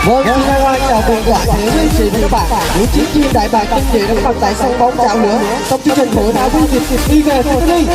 Vâng, xin hân hoan chào mừng toàn thể quý anh chị và các bạn. Buổi chiến chuyên đại bàng tinh nhuệ đã có mặt tại sân bóng Chảo Lửa trong chương trình hội thao quý vị đi về phố đi.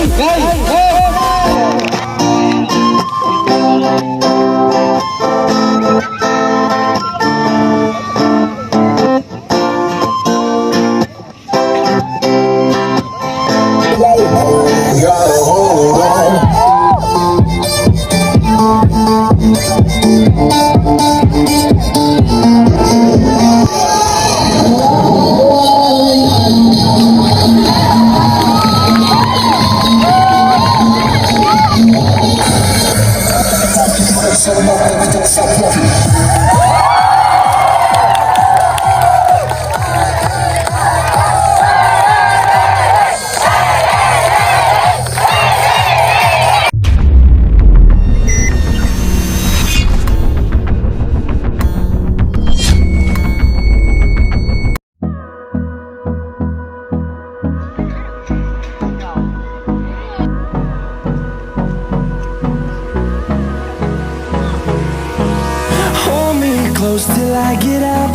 Close till I get up.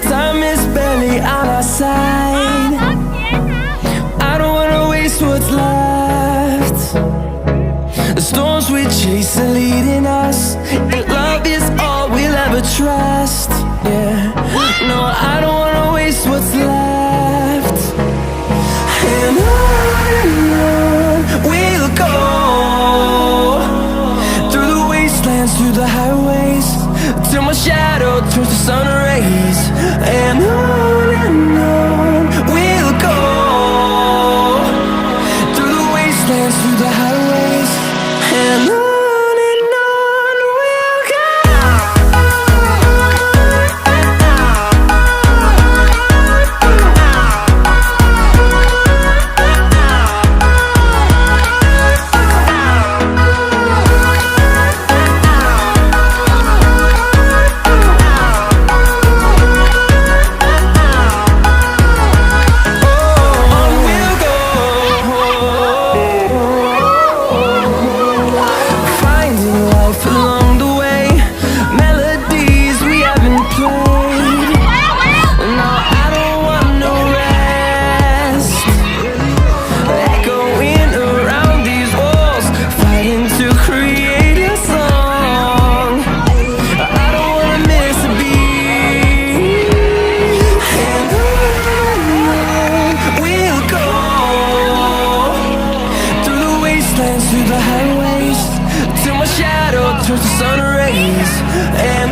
Time is barely on our side. I don't wanna waste what's left. The storms we chase are leading us, and love is all we'll ever trust. Yeah, no, I don't wanna waste what's left. And on we'll go, through the wastelands, through the highways, till my shadow turns to sun rays. And on we'll go, through the wastelands, through the highways, and on we'll go. Through the highways, till my shadow turns to sun rays. And